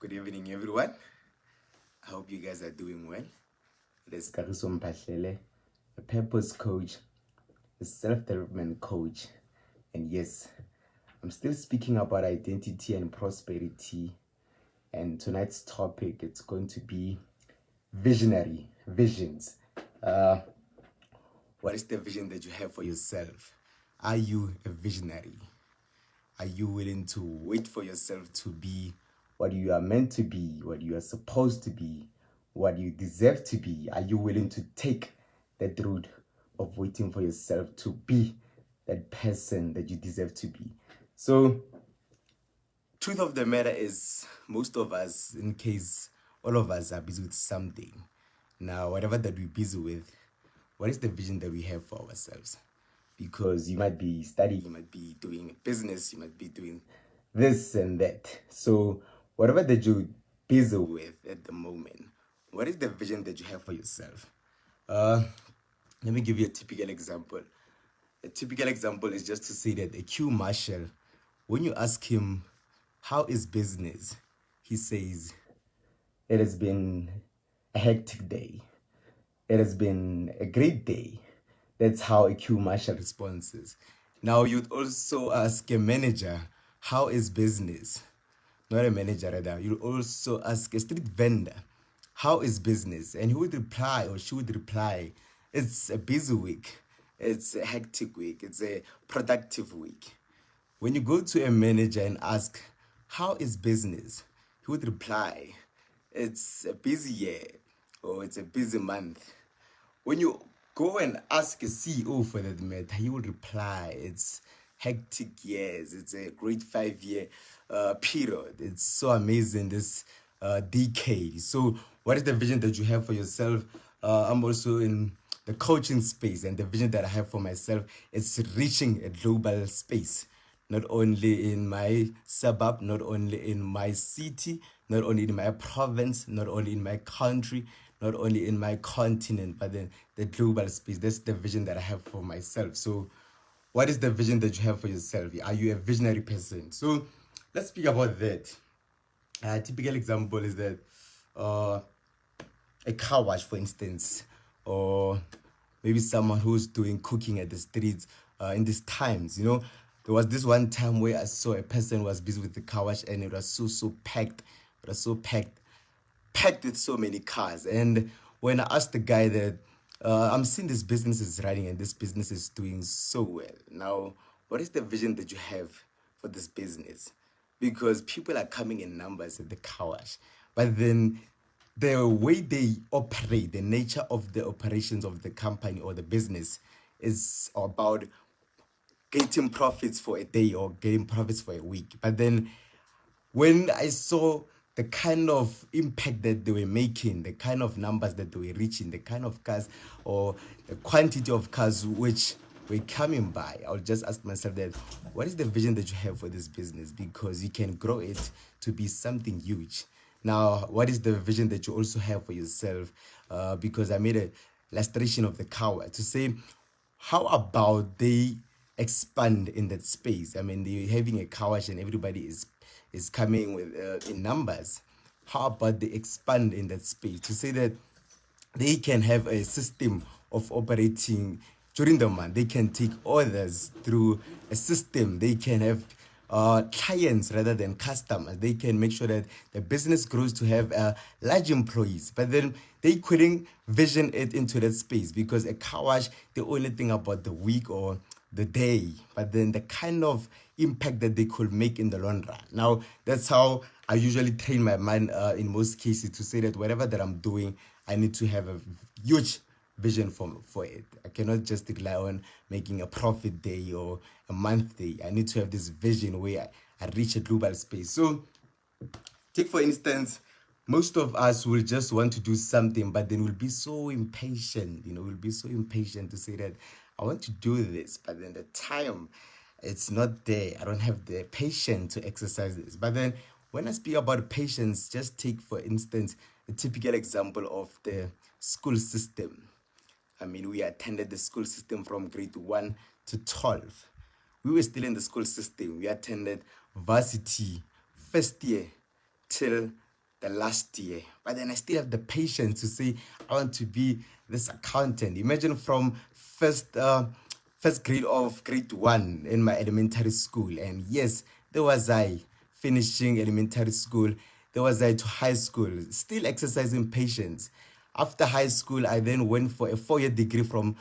Good evening, everyone. I hope you guys are doing well. It is Kariso Mpahlele, a purpose coach, a self-development coach. And yes, I'm still speaking about identity and prosperity. And tonight's topic, it's going to be visions. What is the vision that you have for yourself? Are you a visionary? Are you willing to wait for yourself to be what you are meant to be, what you are supposed to be, what you deserve to be? Are you willing to take that route of waiting for yourself to be that person that you deserve to be? So, truth of the matter is, most of us, in case all of us are busy with something. Now, whatever that we're busy with, what is the vision that we have for ourselves? Because you might be studying, you might be doing business, you might be doing this and that. So whatever that you're busy with at the moment, what is the vision that you have for yourself? Let me give you a typical example. A typical example is just to say that a Q Marshall, when you ask him, how is business? He says, it has been a hectic day. It has been a great day. That's how a Q Marshall responds. Now, you'd also ask a manager, how is business? Not a manager, rather. You'd also ask a street vendor, how is business? And he would reply, or she would reply, it's a busy week. It's a hectic week. It's a productive week. When you go to a manager and ask, how is business? He would reply, it's a busy year, or it's a busy month. When you go and ask a CEO for that matter, he will reply, it's hectic years, it's a great 5-year period. It's so amazing, this decade. So what is the vision that you have for yourself? I'm also in the coaching space, and the vision that I have for myself is reaching a global space. Not only in my suburb, not only in my city, not only in my province, not only in my country, not only in my continent, but then the global space. That's the vision that I have for myself. So what is the vision that you have for yourself? Are you a visionary person? So let's speak about that. A typical example is that a car wash, for instance, or maybe someone who's doing cooking at the streets in these times. You know, there was this one time where I saw a person was busy with the car wash, and it was so packed. It was so packed with so many cars. And when I asked the guy that I'm seeing this business is running and this business is doing so well, now what is the vision that you have for this business? Because people are coming in numbers at the car wash, but then the way they operate, the nature of the operations of the company or the business is about getting profits for a day or getting profits for a week. But then when I saw the kind of impact that they were making, the kind of numbers that they were reaching, the kind of cars or the quantity of cars which were coming by, I'll just ask myself that, what is the vision that you have for this business? Because you can grow it to be something huge. Now, what is the vision that you also have for yourself? Because I made a illustration of the car to say, how about they expand in that space? I mean, they're having a car wash and everybody is coming with in numbers. How about they expand in that space to say that they can have a system of operating during the month? They can take orders through a system. They can have clients rather than customers. They can make sure that the business grows to have large employees. But then they couldn't vision it into that space, because a car wash, they only think about the week or the day, but then the kind of impact that they could make in the long run. Now, that's how I usually train my mind in most cases, to say that whatever that I'm doing, I need to have a huge vision for it. I cannot just rely on making a profit day or a month day. I need to have this vision where I reach a global space. So take for instance, most of us will just want to do something, but then we'll be so impatient, we'll be so impatient to say that I want to do this, but then the time, it's not there. I don't have the patience to exercise this. But then when I speak about patience, just take for instance a typical example of the school system. I mean, we attended the school system from grade 1 to 12. We were still in the school system. We attended varsity first year till the last year, but then I still have the patience to say I want to be this accountant. Imagine from first grade of grade 1 in my elementary school, and yes, there was I finishing elementary school, there was I to high school, still exercising patience. After high school, I then went for a 4-year degree from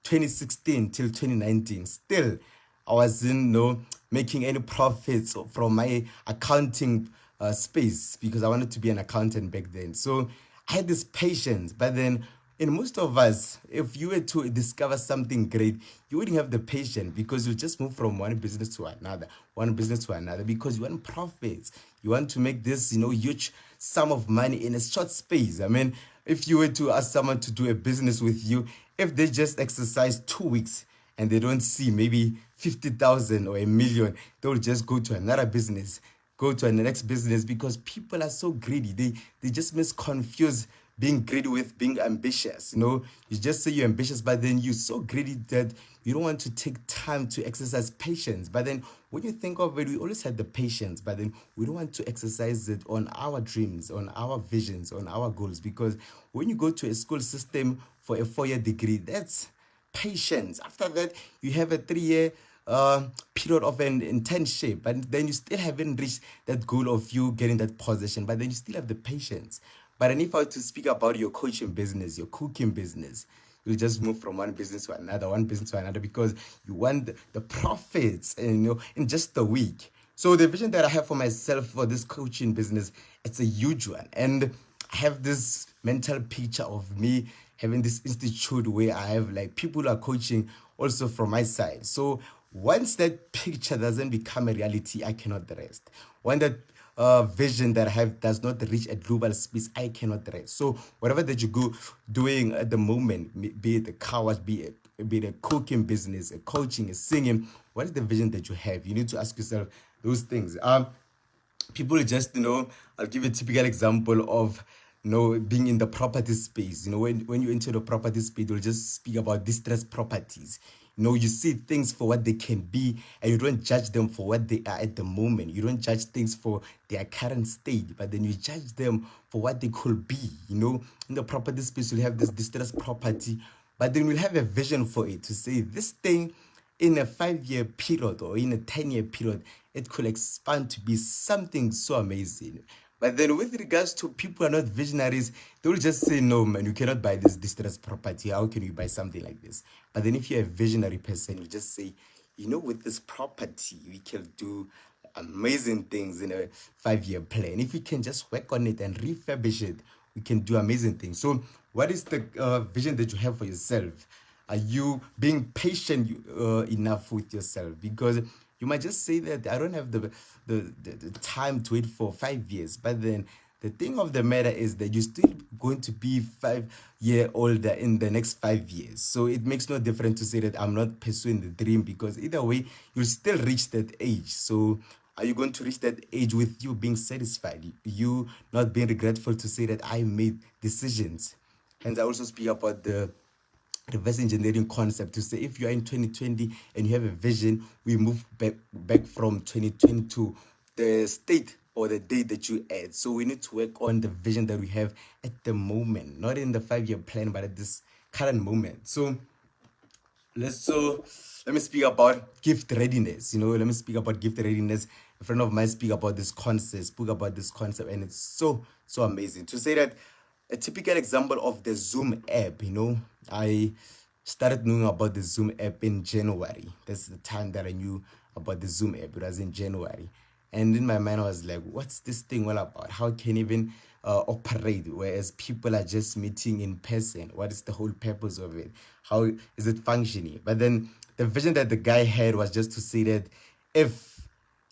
2016 till 2019. Still, I wasn't making any profits from my accounting space, because I wanted to be an accountant back then. So I had this patience, but then in most of us, if you were to discover something great, you wouldn't have the patience, because you just move from one business to another, because you want profits. You want to make this, huge sum of money in a short space. I mean, if you were to ask someone to do a business with you, if they just exercise 2 weeks and they don't see maybe 50,000 or 1 million, they'll just go to another business, go to the next business, because people are so greedy. They just misconfuse being greedy with being ambitious. You just say you're ambitious, but then you're so greedy that you don't want to take time to exercise patience. But then when you think of it, we always had the patience, but then we don't want to exercise it on our dreams, on our visions, on our goals. Because when you go to a school system for a 4-year degree, that's patience. After that, you have a 3-year period of an internship, but then you still haven't reached that goal of you getting that position, but then you still have the patience. But then if I were to speak about your coaching business, your cooking business, you just move from one business to another, because you want the profits, and in just a week. So the vision that I have for myself for this coaching business, it's a huge one, and I have this mental picture of me having this institute where I have like people who are coaching also from my side. So once that picture doesn't become a reality, I cannot rest. When that vision that I have does not reach a global space, I cannot rest. So whatever that you go doing at the moment, be it a car wash, be it a cooking business, a coaching, a singing, what is the vision that you have? You need to ask yourself those things. People just, I'll give you a typical example of, being in the property space. When you enter the property space, you'll just speak about distressed properties. You see things for what they can be, and you don't judge them for what they are at the moment. You don't judge things for their current state, but then you judge them for what they could be. In the property space, you'll have this distressed property, but then we'll have a vision for it to say this thing in a 5-year period or in a 10-year period, it could expand to be something so amazing. But then with regards to people who are not visionaries, they will just say, no, man, you cannot buy this distressed property. How can you buy something like this? But then if you're a visionary person, you just say, with this property, we can do amazing things in a 5-year plan. If we can just work on it and refurbish it, we can do amazing things. So what is the vision that you have for yourself? Are you being patient enough with yourself? Because you might just say that I don't have the time to wait for 5 years. But then the thing of the matter is that you're still going to be 5-year older in the next 5 years. So it makes no difference to say that I'm not pursuing the dream, because either way, you'll still reach that age. So are you going to reach that age with you being satisfied? You not being regretful to say that I made decisions? And I also speak about the reverse engineering concept to say if you are in 2020 and you have a vision, we move back from 2020 to the state or the date that you add. So we need to work on the vision that we have at the moment, not in the 5-year plan, but at this current moment. So let me speak about gift readiness. Let me speak about gift readiness. A friend of mine spoke about this concept, and it's so amazing to say that. A typical example of the Zoom app, I started knowing about the Zoom app in January. That's the time that I knew about the Zoom app. It was in January. And in my mind, I was like, what's this thing all about? How can it even operate, whereas people are just meeting in person? What is the whole purpose of it? How is it functioning? But then the vision that the guy had was just to say that if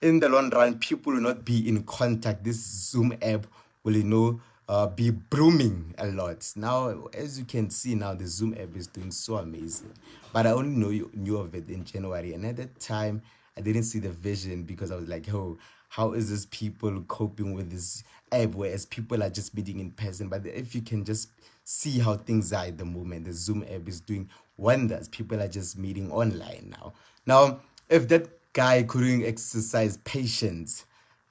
in the long run people will not be in contact, this Zoom app will, be booming a lot. Now, as you can see now, the Zoom app is doing so amazing. But I only knew of it in January. And at that time, I didn't see the vision, because I was like, oh, how is this people coping with this app, whereas people are just meeting in person? But if you can just see how things are at the moment, the Zoom app is doing wonders. People are just meeting online now. Now, if that guy couldn't exercise patience,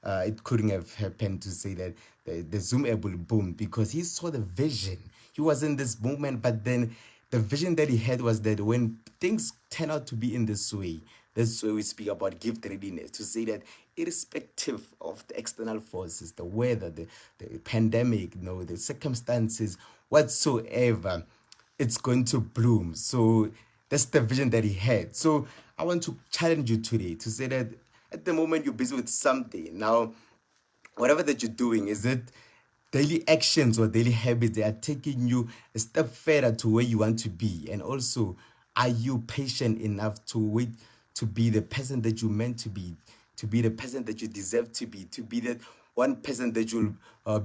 it couldn't have happened to say that the Zoom app will boom, because he saw the vision. He was in this moment, but then the vision that he had was that when things turn out to be in this way, that's where we speak about gift readiness, to say that irrespective of the external forces, the weather, the pandemic, the circumstances, whatsoever, it's going to bloom. So that's the vision that he had. So I want to challenge you today to say that at the moment you're busy with something. Now, whatever that you're doing, is it daily actions or daily habits that are taking you a step further to where you want to be? And also, are you patient enough to wait to be the person that you're meant to be the person that you deserve to be that one person that you'll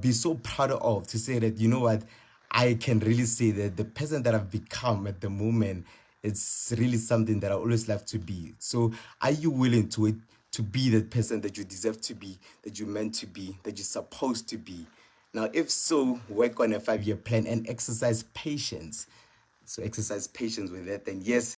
be so proud of, to say that, you know what, I can really say that the person that I've become at the moment, it's really something that I always love to be. So are you willing to be that person that you deserve to be, that you're meant to be, that you're supposed to be? Now, if so, work on a 5-year plan and exercise patience. So exercise patience with that, and yes,